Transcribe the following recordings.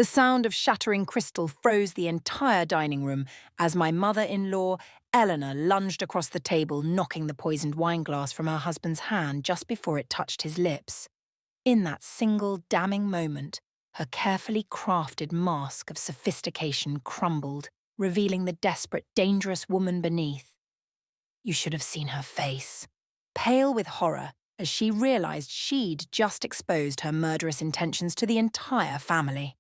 The sound of shattering crystal froze the entire dining room as my mother-in-law, Eleanor, lunged across the table, knocking the poisoned wine glass from her husband's hand just before it touched his lips. In that single damning moment, her carefully crafted mask of sophistication crumbled, revealing the desperate, dangerous woman beneath. You should have seen her face, pale with horror, as she realized she'd just exposed her murderous intentions to the entire family.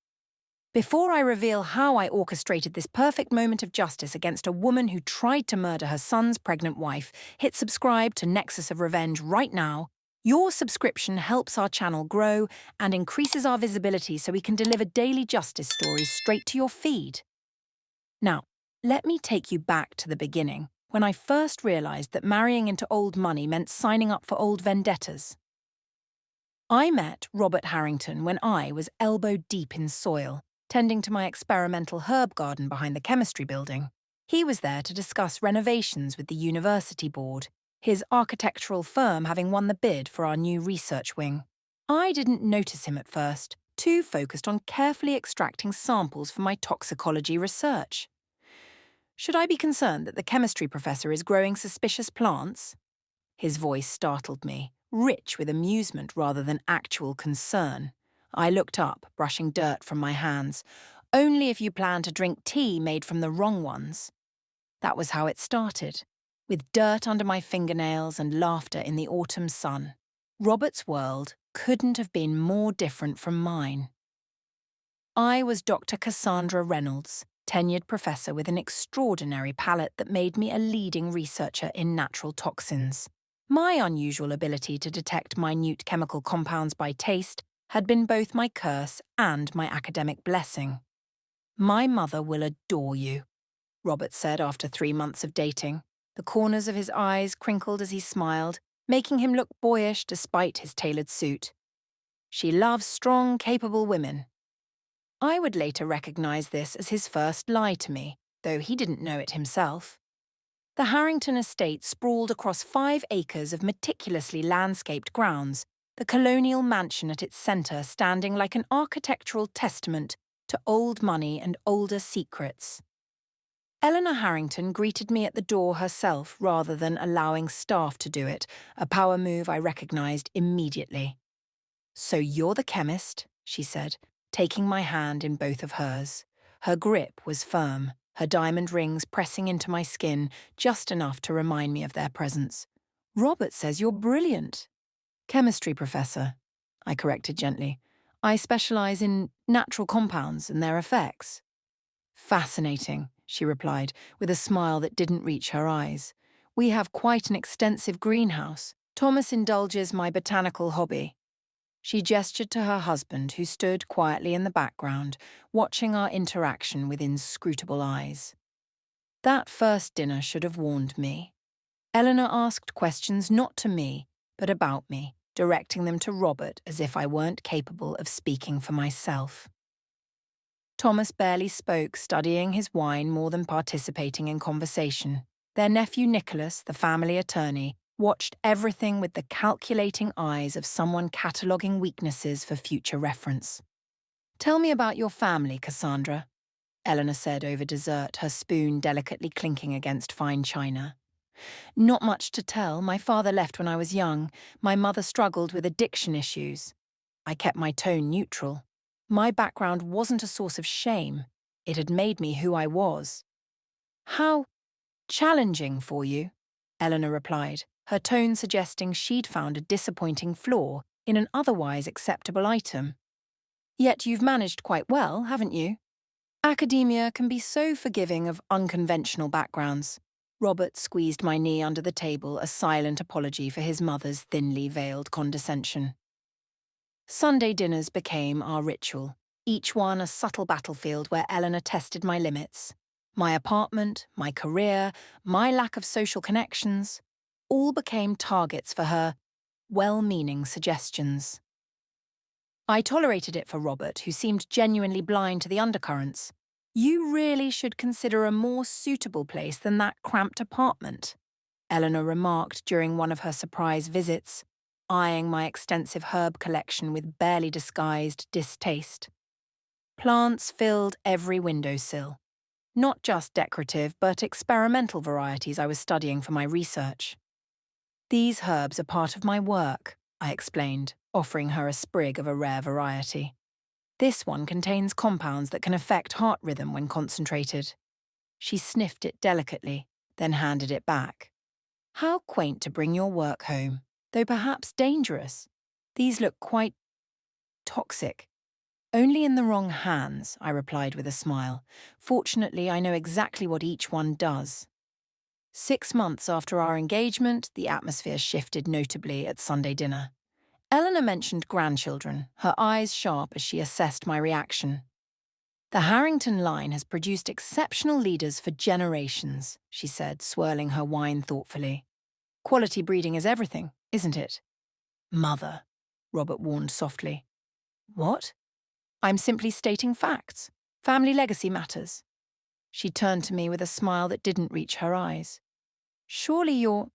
Before I reveal how I orchestrated this perfect moment of justice against a woman who tried to murder her son's pregnant wife, hit subscribe to Nexus of Revenge right now. Your subscription helps our channel grow and increases our visibility so we can deliver daily justice stories straight to your feed. Now, let me take you back to the beginning, when I first realized that marrying into old money meant signing up for old vendettas. I met Robert Harrington when I was elbow-deep in soil, tending to my experimental herb garden behind the chemistry building. He was there to discuss renovations with the university board, his architectural firm having won the bid for our new research wing. I didn't notice him at first, too focused on carefully extracting samples for my toxicology research. Should I be concerned that the chemistry professor is growing suspicious plants? His voice startled me, rich with amusement rather than actual concern. I looked up, brushing dirt from my hands. Only if you plan to drink tea made from the wrong ones. That was how it started, with dirt under my fingernails and laughter in the autumn sun. Robert's world couldn't have been more different from mine. I was Dr. Cassandra Reynolds, tenured professor with an extraordinary palate that made me a leading researcher in natural toxins. My unusual ability to detect minute chemical compounds by taste had been both my curse and my academic blessing. "My mother will adore you," Robert said after 3 months of dating. The corners of his eyes crinkled as he smiled, making him look boyish despite his tailored suit. "She loves strong, capable women." I would later recognize this as his first lie to me, though he didn't know it himself. The Harrington estate sprawled across 5 acres of meticulously landscaped grounds, the colonial mansion at its centre standing like an architectural testament to old money and older secrets. Eleanor Harrington greeted me at the door herself rather than allowing staff to do it, a power move I recognized immediately. "So you're the chemist," she said, taking my hand in both of hers. Her grip was firm, her diamond rings pressing into my skin just enough to remind me of their presence. "Robert says you're brilliant." "Chemistry professor," I corrected gently. "I specialize in natural compounds and their effects." "Fascinating," she replied, with a smile that didn't reach her eyes. "We have quite an extensive greenhouse. Thomas indulges my botanical hobby." She gestured to her husband, who stood quietly in the background, watching our interaction with inscrutable eyes. That first dinner should have warned me. Eleanor asked questions not to me, but about me, directing them to Robert as if I weren't capable of speaking for myself. Thomas barely spoke, studying his wine more than participating in conversation. Their nephew Nicholas, the family attorney, watched everything with the calculating eyes of someone cataloguing weaknesses for future reference. "Tell me about your family, Cassandra," Eleanor said over dessert, her spoon delicately clinking against fine china. "Not much to tell. My father left when I was young. My mother struggled with addiction issues." I kept my tone neutral. My background wasn't a source of shame. It had made me who I was. "How challenging for you," Eleanor replied, her tone suggesting she'd found a disappointing flaw in an otherwise acceptable item. "Yet you've managed quite well, haven't you? Academia can be so forgiving of unconventional backgrounds." Robert squeezed my knee under the table, a silent apology for his mother's thinly veiled condescension. Sunday dinners became our ritual, each one a subtle battlefield where Eleanor tested my limits. My apartment, my career, my lack of social connections, all became targets for her well-meaning suggestions. I tolerated it for Robert, who seemed genuinely blind to the undercurrents. "You really should consider a more suitable place than that cramped apartment," Eleanor remarked during one of her surprise visits, eyeing my extensive herb collection with barely disguised distaste. Plants filled every windowsill. Not just decorative, but experimental varieties I was studying for my research. These herbs are part of my work, I explained, offering her a sprig of a rare variety. This one contains compounds that can affect heart rhythm when concentrated. She sniffed it delicately, then handed it back. How quaint to bring your work home, though perhaps dangerous. These look quite toxic. Only in the wrong hands, I replied with a smile. Fortunately, I know exactly what each one does. 6 months after our engagement, the atmosphere shifted notably at Sunday dinner. Eleanor mentioned grandchildren, her eyes sharp as she assessed my reaction. The Harrington line has produced exceptional leaders for generations, she said, swirling her wine thoughtfully. Quality breeding is everything, isn't it? Mother, Robert warned softly. What? I'm simply stating facts. Family legacy matters. She turned to me with a smile that didn't reach her eyes. Surely your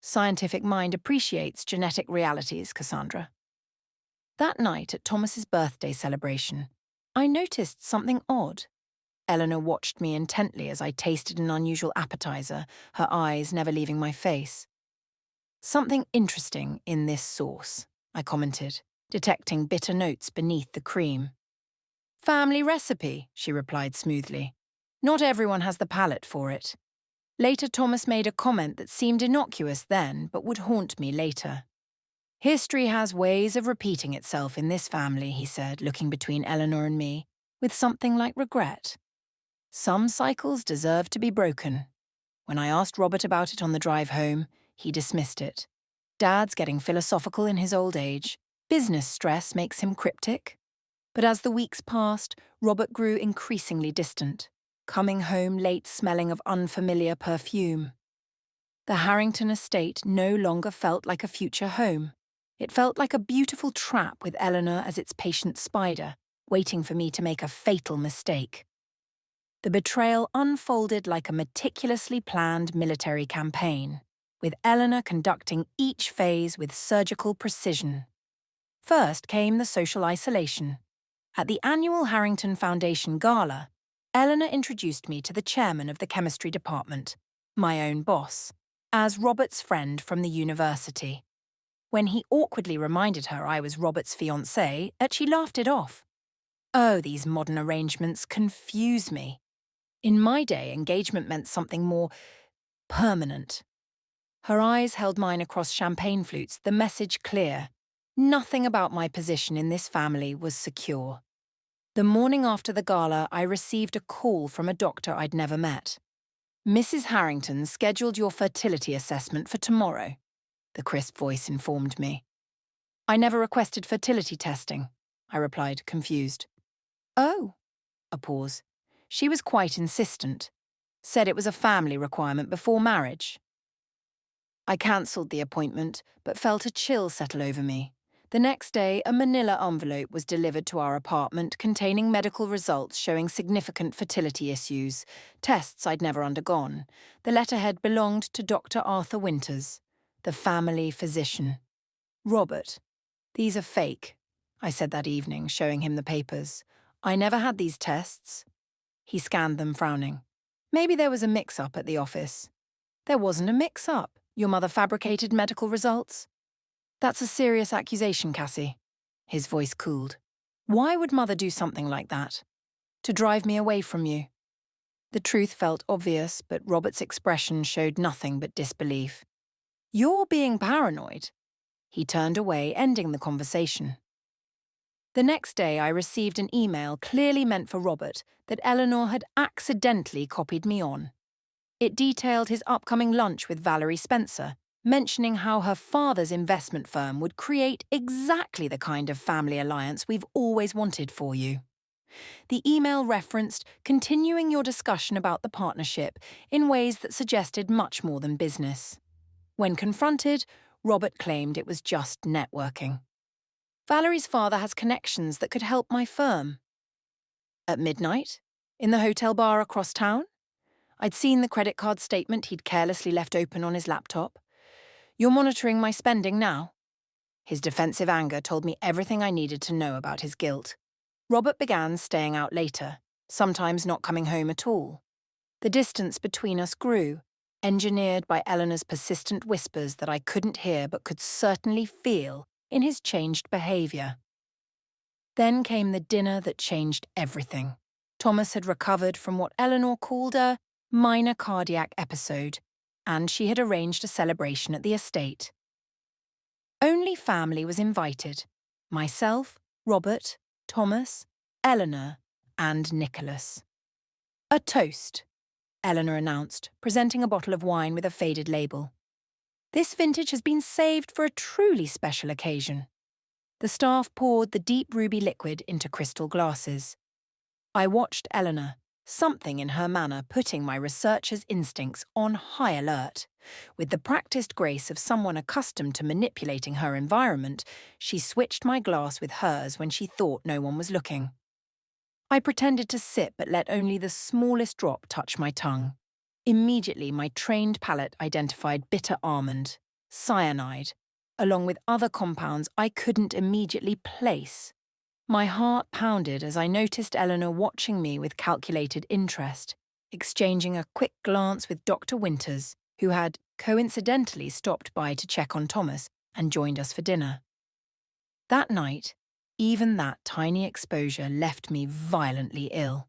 scientific mind appreciates genetic realities, Cassandra. That night at Thomas's birthday celebration, I noticed something odd. Eleanor watched me intently as I tasted an unusual appetizer, her eyes never leaving my face. Something interesting in this sauce, I commented, detecting bitter notes beneath the cream. Family recipe, she replied smoothly. Not everyone has the palate for it. Later, Thomas made a comment that seemed innocuous then, but would haunt me later. History has ways of repeating itself in this family, he said, looking between Eleanor and me, with something like regret. Some cycles deserve to be broken. When I asked Robert about it on the drive home, he dismissed it. Dad's getting philosophical in his old age. Business stress makes him cryptic. But as the weeks passed, Robert grew increasingly distant, coming home late smelling of unfamiliar perfume. The Harrington estate no longer felt like a future home. It felt like a beautiful trap with Eleanor as its patient spider, waiting for me to make a fatal mistake. The betrayal unfolded like a meticulously planned military campaign, with Eleanor conducting each phase with surgical precision. First came the social isolation. At the annual Harrington Foundation Gala, Eleanor introduced me to the chairman of the chemistry department, my own boss, as Robert's friend from the university. When he awkwardly reminded her I was Robert's fiancée, she laughed it off. Oh, these modern arrangements confuse me. In my day, engagement meant something more permanent. Her eyes held mine across champagne flutes, the message clear. Nothing about my position in this family was secure. The morning after the gala, I received a call from a doctor I'd never met. Mrs. Harrington scheduled your fertility assessment for tomorrow, the crisp voice informed me. I never requested fertility testing, I replied, confused. Oh, a pause. She was quite insistent. Said it was a family requirement before marriage. I cancelled the appointment, but felt a chill settle over me. The next day, a manila envelope was delivered to our apartment containing medical results showing significant fertility issues, tests I'd never undergone. The letterhead belonged to Dr. Arthur Winters, the family physician. Robert, these are fake, I said that evening, showing him the papers. I never had these tests. He scanned them, frowning. Maybe there was a mix-up at the office. There wasn't a mix-up. Your mother fabricated medical results? That's a serious accusation, Cassie. His voice cooled. Why would Mother do something like that? To drive me away from you? The truth felt obvious, but Robert's expression showed nothing but disbelief. You're being paranoid. He turned away, ending the conversation. The next day, I received an email clearly meant for Robert that Eleanor had accidentally copied me on. It detailed his upcoming lunch with Valerie Spencer, mentioning how her father's investment firm would create exactly the kind of family alliance we've always wanted for you. The email referenced continuing your discussion about the partnership in ways that suggested much more than business. When confronted, Robert claimed it was just networking. Valerie's father has connections that could help my firm. At midnight? In the hotel bar across town? I'd seen the credit card statement he'd carelessly left open on his laptop. You're monitoring my spending now? His defensive anger told me everything I needed to know about his guilt. Robert began staying out later, sometimes not coming home at all. The distance between us grew, engineered by Eleanor's persistent whispers that I couldn't hear but could certainly feel in his changed behaviour. Then came the dinner that changed everything. Thomas had recovered from what Eleanor called a minor cardiac episode, and she had arranged a celebration at the estate. Only family was invited: myself, Robert, Thomas, Eleanor, and Nicholas. A toast, Eleanor announced, presenting a bottle of wine with a faded label. This vintage has been saved for a truly special occasion. The staff poured the deep ruby liquid into crystal glasses. I watched Eleanor, something in her manner putting my researcher's instincts on high alert. With the practiced grace of someone accustomed to manipulating her environment, she switched my glass with hers when she thought no one was looking. I pretended to sip but let only the smallest drop touch my tongue. Immediately, my trained palate identified bitter almond, cyanide, along with other compounds I couldn't immediately place. My heart pounded as I noticed Eleanor watching me with calculated interest, exchanging a quick glance with Dr. Winters, who had coincidentally stopped by to check on Thomas and joined us for dinner. That night, even that tiny exposure left me violently ill.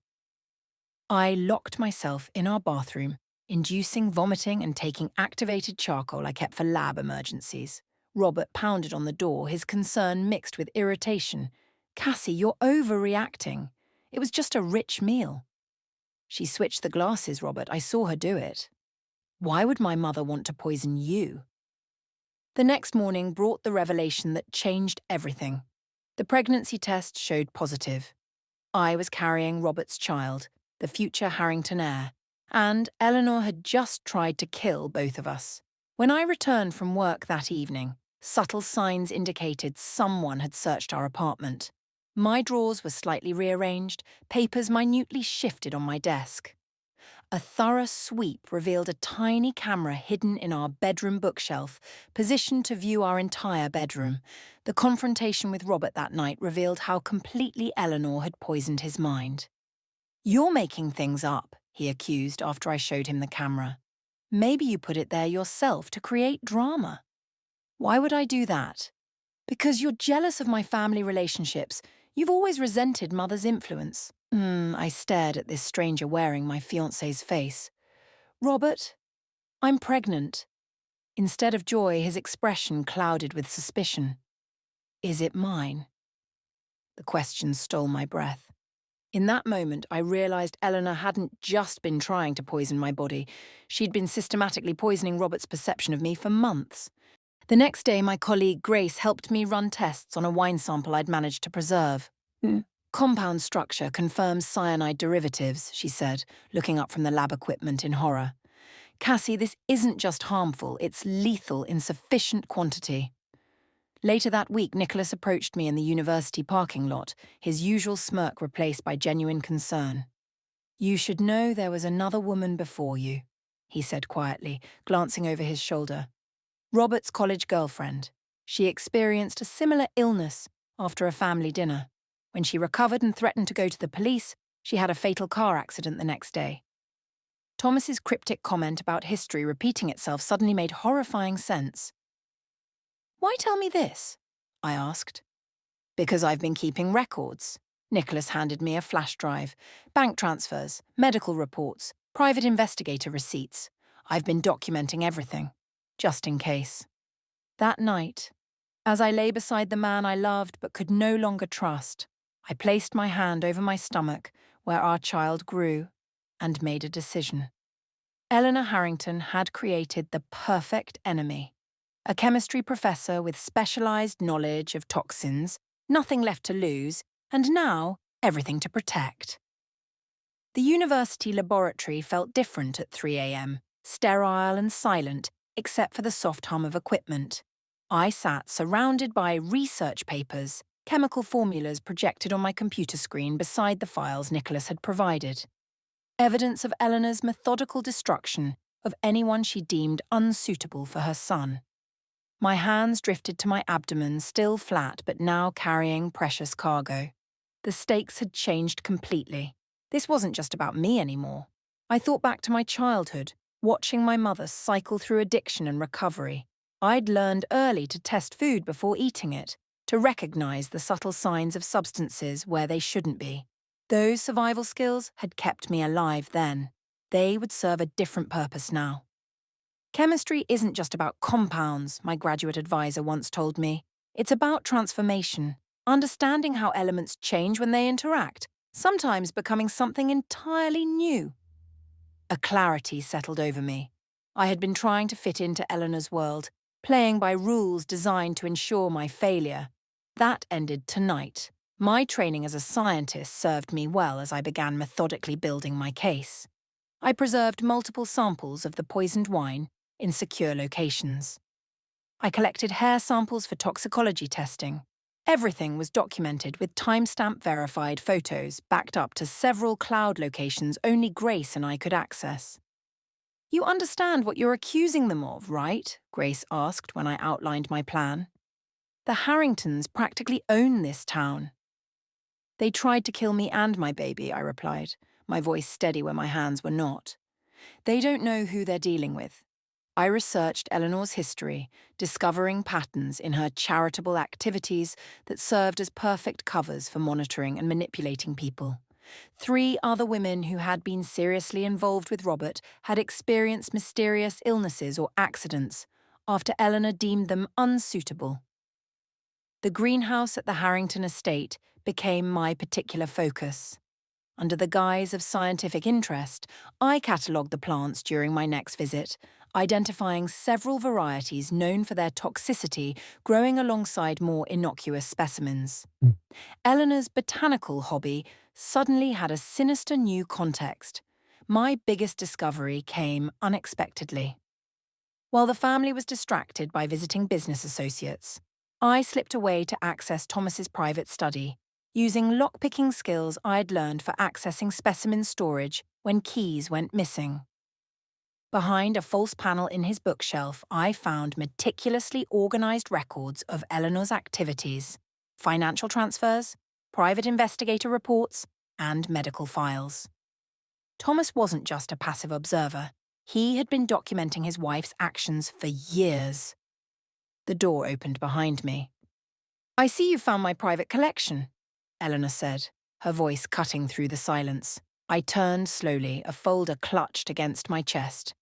I locked myself in our bathroom, inducing vomiting and taking activated charcoal I kept for lab emergencies. Robert pounded on the door, his concern mixed with irritation. "Cassie, you're overreacting. It was just a rich meal." "She switched the glasses, Robert. I saw her do it." "Why would my mother want to poison you?" The next morning brought the revelation that changed everything. The pregnancy test showed positive. I was carrying Robert's child, the future Harrington heir, and Eleanor had just tried to kill both of us. When I returned from work that evening, subtle signs indicated someone had searched our apartment. My drawers were slightly rearranged, papers minutely shifted on my desk. A thorough sweep revealed a tiny camera hidden in our bedroom bookshelf, positioned to view our entire bedroom. The confrontation with Robert that night revealed how completely Eleanor had poisoned his mind. "You're making things up," he accused after I showed him the camera. "Maybe you put it there yourself to create drama." "Why would I do that?" "Because you're jealous of my family relationships. You've always resented Mother's influence." I stared at this stranger wearing my fiancé's face. "Robert, I'm pregnant." Instead of joy, his expression clouded with suspicion. "Is it mine?" The question stole my breath. In that moment, I realized Eleanor hadn't just been trying to poison my body. She'd been systematically poisoning Robert's perception of me for months. The next day, my colleague Grace helped me run tests on a wine sample I'd managed to preserve. "Compound structure confirms cyanide derivatives," she said, looking up from the lab equipment in horror. "Cassie, this isn't just harmful, it's lethal in sufficient quantity." Later that week, Nicholas approached me in the university parking lot, his usual smirk replaced by genuine concern. "You should know there was another woman before you," he said quietly, glancing over his shoulder. "Robert's college girlfriend. She experienced a similar illness after a family dinner. When she recovered and threatened to go to the police, she had a fatal car accident the next day." Thomas's cryptic comment about history repeating itself suddenly made horrifying sense. "Why tell me this?" I asked. "Because I've been keeping records." Nicholas handed me a flash drive. "Bank transfers, medical reports, private investigator receipts. I've been documenting everything, just in case." That night, as I lay beside the man I loved but could no longer trust, I placed my hand over my stomach, where our child grew, and made a decision. Eleanor Harrington had created the perfect enemy. A chemistry professor with specialized knowledge of toxins, nothing left to lose, and now everything to protect. The university laboratory felt different at 3 a.m., sterile and silent, except for the soft hum of equipment. I sat surrounded by research papers, chemical formulas projected on my computer screen beside the files Nicholas had provided. Evidence of Eleanor's methodical destruction of anyone she deemed unsuitable for her son. My hands drifted to my abdomen, still flat but now carrying precious cargo. The stakes had changed completely. This wasn't just about me anymore. I thought back to my childhood, watching my mother cycle through addiction and recovery. I'd learned early to test food before eating it, to recognize the subtle signs of substances where they shouldn't be. Those survival skills had kept me alive then. They would serve a different purpose now. Chemistry isn't just about compounds, my graduate advisor once told me. It's about transformation, understanding how elements change when they interact, sometimes becoming something entirely new. A clarity settled over me. I had been trying to fit into Eleanor's world, playing by rules designed to ensure my failure. That ended tonight. My training as a scientist served me well as I began methodically building my case. I preserved multiple samples of the poisoned wine in secure locations. I collected hair samples for toxicology testing. Everything was documented with timestamp verified photos backed up to several cloud locations only Grace and I could access. "You understand what you're accusing them of, right?" Grace asked when I outlined my plan. "The Harringtons practically own this town." "They tried to kill me and my baby," I replied, my voice steady where my hands were not. "They don't know who they're dealing with." I researched Eleanor's history, discovering patterns in her charitable activities that served as perfect covers for monitoring and manipulating people. 3 other women who had been seriously involved with Robert had experienced mysterious illnesses or accidents after Eleanor deemed them unsuitable. The greenhouse at the Harrington estate became my particular focus. Under the guise of scientific interest, I catalogued the plants during my next visit, identifying several varieties known for their toxicity growing alongside more innocuous specimens. Eleanor's botanical hobby suddenly had a sinister new context. My biggest discovery came unexpectedly. While the family was distracted by visiting business associates, I slipped away to access Thomas's private study, using lockpicking skills I'd learned for accessing specimen storage when keys went missing. Behind a false panel in his bookshelf, I found meticulously organized records of Eleanor's activities, financial transfers, private investigator reports, and medical files. Thomas wasn't just a passive observer. He had been documenting his wife's actions for years. The door opened behind me. "I see you found my private collection," Eleanor said, her voice cutting through the silence. I turned slowly, a folder clutched against my chest.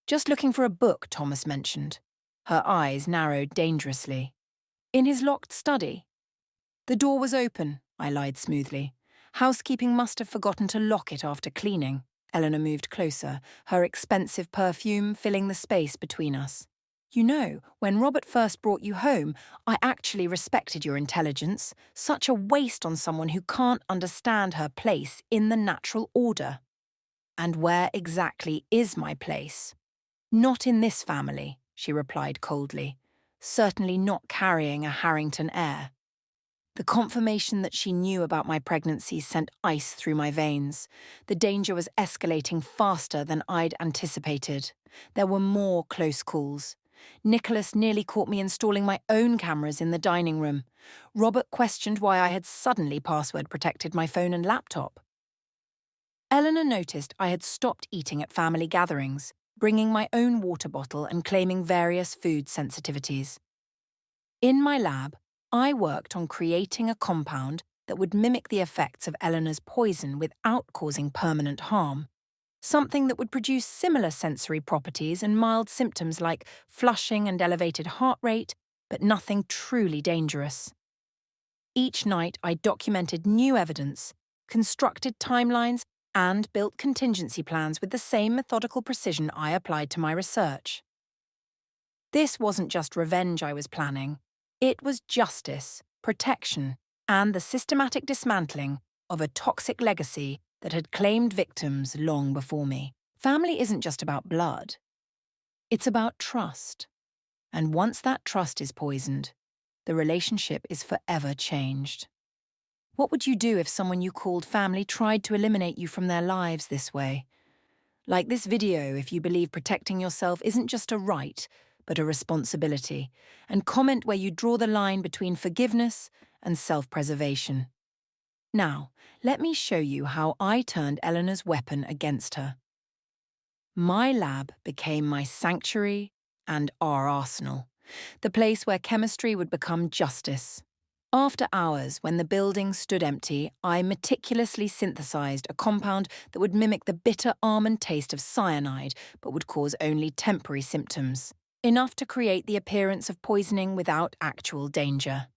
"Just looking for a book," Thomas mentioned. Her eyes narrowed dangerously. "In his locked study?" "The door was open," I lied smoothly. "Housekeeping must have forgotten to lock it after cleaning." Eleanor moved closer, her expensive perfume filling the space between us. "You know, when Robert first brought you home, I actually respected your intelligence. Such a waste on someone who can't understand her place in the natural order." "And where exactly is my place?" "Not in this family," she replied coldly. "Certainly not carrying a Harrington heir." The confirmation that she knew about my pregnancy sent ice through my veins. The danger was escalating faster than I'd anticipated. There were more close calls. Nicholas nearly caught me installing my own cameras in the dining room. Robert questioned why I had suddenly password protected my phone and laptop. Eleanor noticed I had stopped eating at family gatherings, bringing my own water bottle and claiming various food sensitivities. In my lab, I worked on creating a compound that would mimic the effects of Eleanor's poison without causing permanent harm. Something that would produce similar sensory properties and mild symptoms like flushing and elevated heart rate, but nothing truly dangerous. Each night I documented new evidence, constructed timelines, and built contingency plans with the same methodical precision I applied to my research. This wasn't just revenge I was planning. It was justice, protection, and the systematic dismantling of a toxic legacy that had claimed victims long before me. Family isn't just about blood. It's about trust. And once that trust is poisoned, the relationship is forever changed. What would you do if someone you called family tried to eliminate you from their lives this way? Like this video if you believe protecting yourself isn't just a right, but a responsibility, and comment where you draw the line between forgiveness and self-preservation. Now, let me show you how I turned Eleanor's weapon against her. My lab became my sanctuary and our arsenal, the place where chemistry would become justice. After hours, when the building stood empty, I meticulously synthesized a compound that would mimic the bitter almond taste of cyanide but would cause only temporary symptoms, enough to create the appearance of poisoning without actual danger.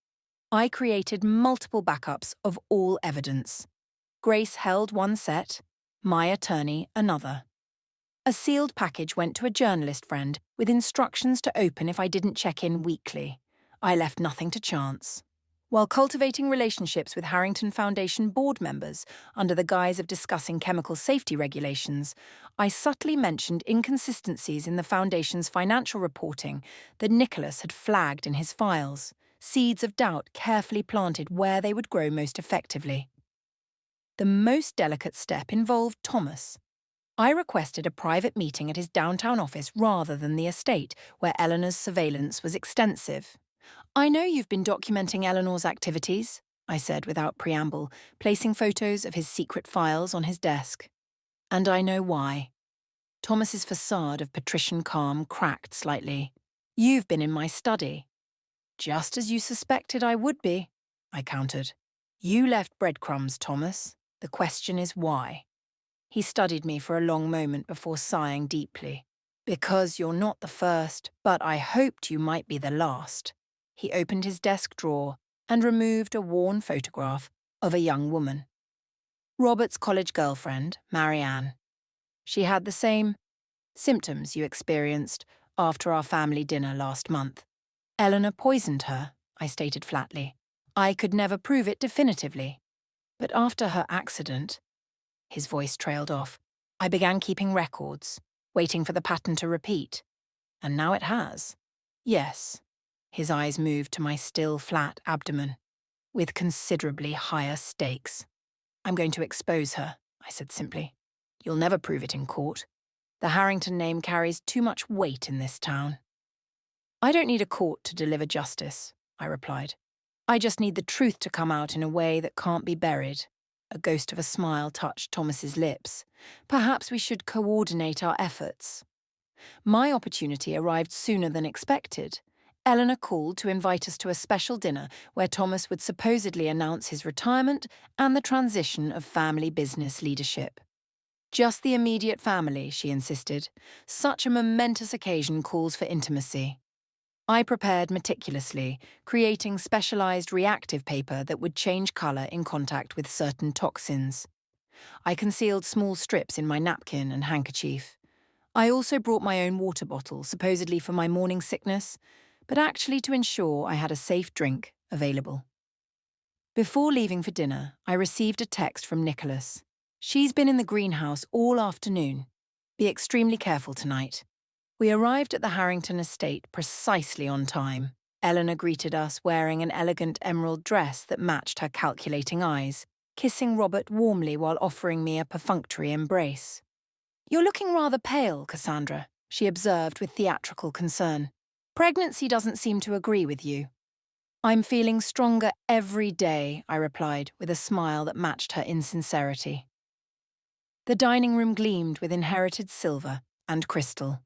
I created multiple backups of all evidence. Grace held one set, my attorney another. A sealed package went to a journalist friend with instructions to open if I didn't check in weekly. I left nothing to chance. While cultivating relationships with Harrington Foundation board members under the guise of discussing chemical safety regulations, I subtly mentioned inconsistencies in the Foundation's financial reporting that Nicholas had flagged in his files, seeds of doubt carefully planted where they would grow most effectively. The most delicate step involved Thomas. I requested a private meeting at his downtown office rather than the estate, where Eleanor's surveillance was extensive. "I know you've been documenting Eleanor's activities," I said without preamble, placing photos of his secret files on his desk. "And I know why." Thomas's facade of patrician calm cracked slightly. "You've been in my study." "Just as you suspected I would be," I countered. "You left breadcrumbs, Thomas. The question is why." He studied me for a long moment before sighing deeply. "Because you're not the first, but I hoped you might be the last." He opened his desk drawer and removed a worn photograph of a young woman. Robert's college girlfriend, Marianne. She had the same symptoms you experienced after our family dinner last month. Eleanor poisoned her, I stated flatly. I could never prove it definitively. But after her accident, his voice trailed off, I began keeping records, waiting for the pattern to repeat. And now it has. Yes. His eyes moved to my still, flat abdomen, with considerably higher stakes. "I'm going to expose her," I said simply. "You'll never prove it in court. The Harrington name carries too much weight in this town." "I don't need a court to deliver justice," I replied. "I just need the truth to come out in a way that can't be buried." A ghost of a smile touched Thomas's lips. "Perhaps we should coordinate our efforts." My opportunity arrived sooner than expected. Eleanor called to invite us to a special dinner where Thomas would supposedly announce his retirement and the transition of family business leadership. "Just the immediate family," she insisted. "Such a momentous occasion calls for intimacy." I prepared meticulously, creating specialized reactive paper that would change color in contact with certain toxins. I concealed small strips in my napkin and handkerchief. I also brought my own water bottle, supposedly for my morning sickness, but actually to ensure I had a safe drink available. Before leaving for dinner, I received a text from Nicholas. "She's been in the greenhouse all afternoon. Be extremely careful tonight." We arrived at the Harrington estate precisely on time. Eleanor greeted us wearing an elegant emerald dress that matched her calculating eyes, kissing Robert warmly while offering me a perfunctory embrace. "You're looking rather pale, Cassandra," she observed with theatrical concern. "Pregnancy doesn't seem to agree with you." "I'm feeling stronger every day," I replied with a smile that matched her insincerity. The dining room gleamed with inherited silver and crystal.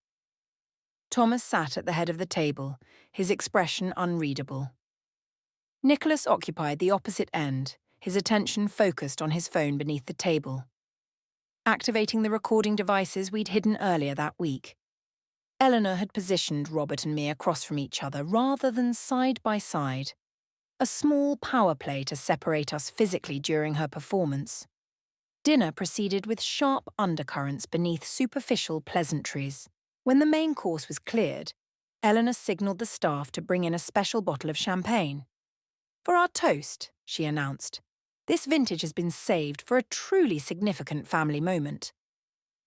Thomas sat at the head of the table, his expression unreadable. Nicholas occupied the opposite end, his attention focused on his phone beneath the table, activating the recording devices we'd hidden earlier that week. Eleanor had positioned Robert and me across from each other rather than side by side, a small power play to separate us physically during her performance. Dinner proceeded with sharp undercurrents beneath superficial pleasantries. When the main course was cleared, Eleanor signalled the staff to bring in a special bottle of champagne. "For our toast," she announced. "This vintage has been saved for a truly significant family moment."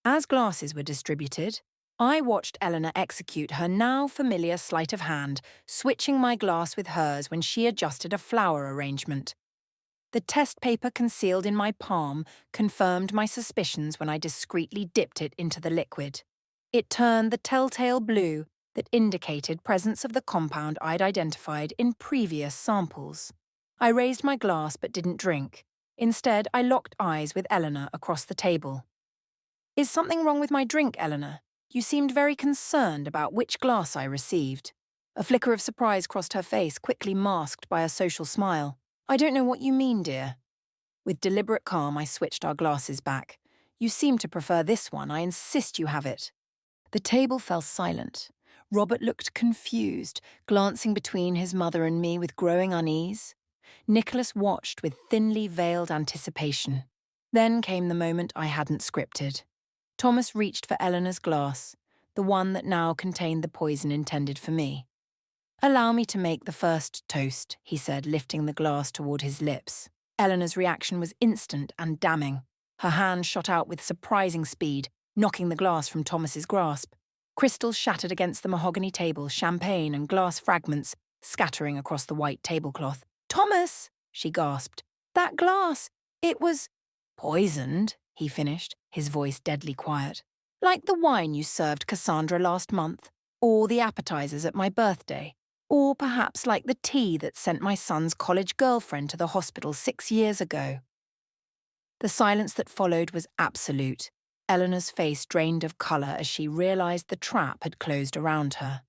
As glasses were distributed, I watched Eleanor execute her now familiar sleight of hand, switching my glass with hers when she adjusted a flower arrangement. The test paper concealed in my palm confirmed my suspicions when I discreetly dipped it into the liquid. It turned the telltale blue that indicated presence of the compound I'd identified in previous samples. I raised my glass but didn't drink. Instead, I locked eyes with Eleanor across the table. "Is something wrong with my drink, Eleanor? You seemed very concerned about which glass I received." A flicker of surprise crossed her face, quickly masked by a social smile. "I don't know what you mean, dear." With deliberate calm, I switched our glasses back. "You seem to prefer this one. I insist you have it." The table fell silent. Robert looked confused, glancing between his mother and me with growing unease. Nicholas watched with thinly veiled anticipation. Then came the moment I hadn't scripted. Thomas reached for Eleanor's glass, the one that now contained the poison intended for me. "Allow me to make the first toast," he said, lifting the glass toward his lips. Eleanor's reaction was instant and damning. Her hand shot out with surprising speed, knocking the glass from Thomas's grasp. Crystals shattered against the mahogany table, champagne and glass fragments scattering across the white tablecloth. "Thomas!" she gasped. "That glass! It was—" "Poisoned," he finished, his voice deadly quiet. "Like the wine you served Cassandra last month, or the appetizers at my birthday. Or perhaps like the tea that sent my son's college girlfriend to the hospital 6 years ago." The silence that followed was absolute. Eleanor's face drained of colour as she realised the trap had closed around her.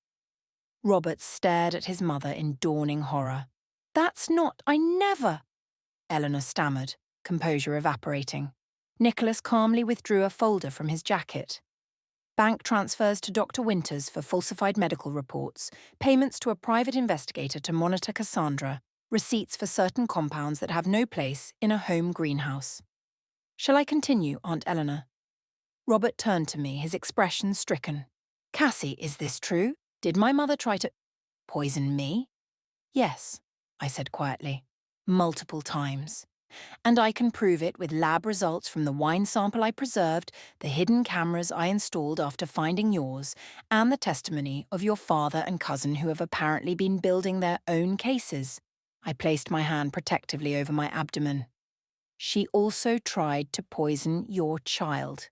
Robert stared at his mother in dawning horror. "That's not— I never—" Eleanor stammered, composure evaporating. Nicholas calmly withdrew a folder from his jacket. "Bank transfers to Dr. Winters for falsified medical reports, payments to a private investigator to monitor Cassandra, receipts for certain compounds that have no place in a home greenhouse." "Shall I continue, Aunt Eleanor?" Robert turned to me, his expression stricken. "Cassie, is this true? Did my mother try to— poison me?" "Yes," I said quietly. "Multiple times. And I can prove it with lab results from the wine sample I preserved, the hidden cameras I installed after finding yours, and the testimony of your father and cousin who have apparently been building their own cases." I placed my hand protectively over my abdomen. "She also tried to poison your child."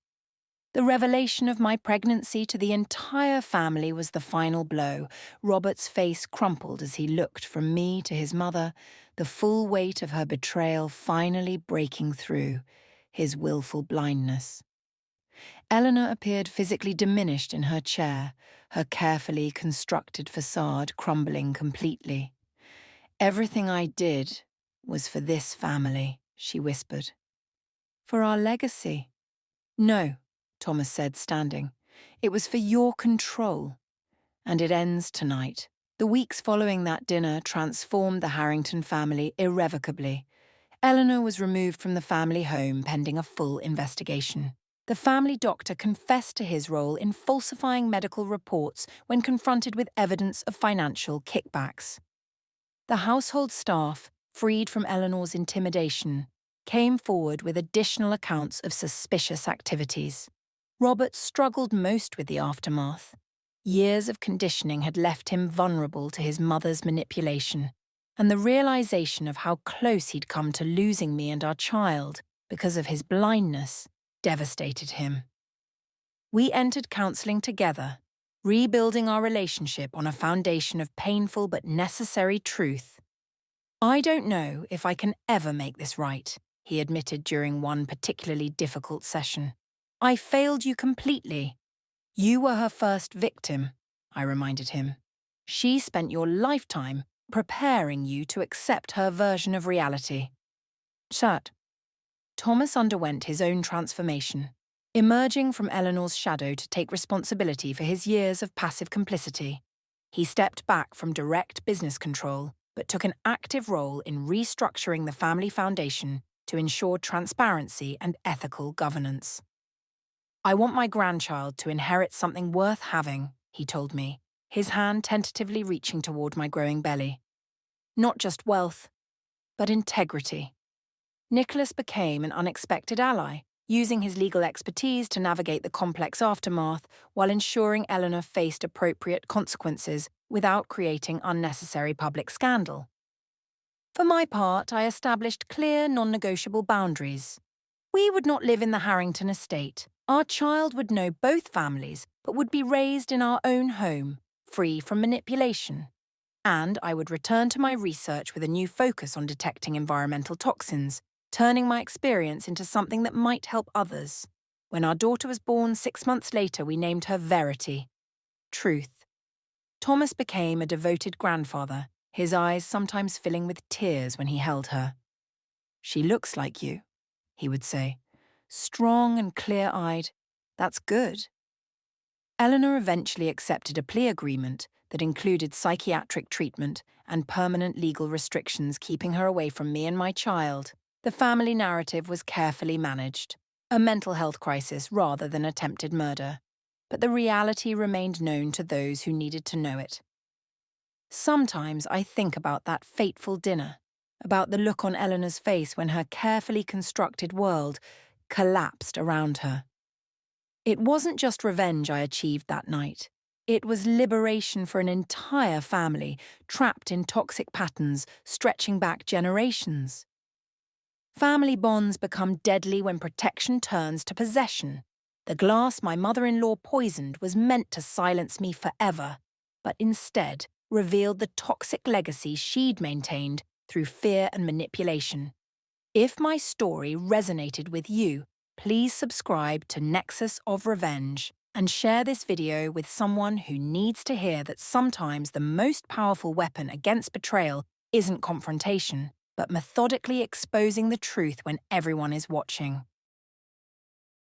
The revelation of my pregnancy to the entire family was the final blow. Robert's face crumpled as he looked from me to his mother, the full weight of her betrayal finally breaking through, his willful blindness. Eleanor appeared physically diminished in her chair, her carefully constructed facade crumbling completely. "Everything I did was for this family," she whispered. "For our legacy." "No," Thomas said, standing. "It was for your control. And it ends tonight." The weeks following that dinner transformed the Harrington family irrevocably. Eleanor was removed from the family home pending a full investigation. The family doctor confessed to his role in falsifying medical reports when confronted with evidence of financial kickbacks. The household staff, freed from Eleanor's intimidation, came forward with additional accounts of suspicious activities. Robert struggled most with the aftermath. Years of conditioning had left him vulnerable to his mother's manipulation, and the realization of how close he'd come to losing me and our child because of his blindness devastated him. We entered counseling together, rebuilding our relationship on a foundation of painful but necessary truth. "I don't know if I can ever make this right," he admitted during one particularly difficult session. "I failed you completely." "You were her first victim," I reminded him. "She spent your lifetime preparing you to accept her version of reality." Shut. Thomas underwent his own transformation, emerging from Eleanor's shadow to take responsibility for his years of passive complicity. He stepped back from direct business control, but took an active role in restructuring the family foundation to ensure transparency and ethical governance. "I want my grandchild to inherit something worth having," he told me, his hand tentatively reaching toward my growing belly. "Not just wealth, but integrity." Nicholas became an unexpected ally, using his legal expertise to navigate the complex aftermath while ensuring Eleanor faced appropriate consequences without creating unnecessary public scandal. For my part, I established clear, non-negotiable boundaries. We would not live in the Harrington estate. Our child would know both families, but would be raised in our own home, free from manipulation. And I would return to my research with a new focus on detecting environmental toxins, turning my experience into something that might help others. When our daughter was born 6 months later, we named her Verity, truth. Thomas became a devoted grandfather, his eyes sometimes filling with tears when he held her. "She looks like you," he would say. "Strong and clear-eyed. That's good." Eleanor eventually accepted a plea agreement that included psychiatric treatment and permanent legal restrictions keeping her away from me and my child. The family narrative was carefully managed, a mental health crisis rather than attempted murder. But the reality remained known to those who needed to know it. Sometimes I think about that fateful dinner, about the look on Eleanor's face when her carefully constructed world collapsed around her. It wasn't just revenge I achieved that night. It was liberation for an entire family, trapped in toxic patterns stretching back generations. Family bonds become deadly when protection turns to possession. The glass my mother-in-law poisoned was meant to silence me forever, but instead revealed the toxic legacy she'd maintained through fear and manipulation. If my story resonated with you, please subscribe to Nexus of Revenge and share this video with someone who needs to hear that sometimes the most powerful weapon against betrayal isn't confrontation, but methodically exposing the truth when everyone is watching.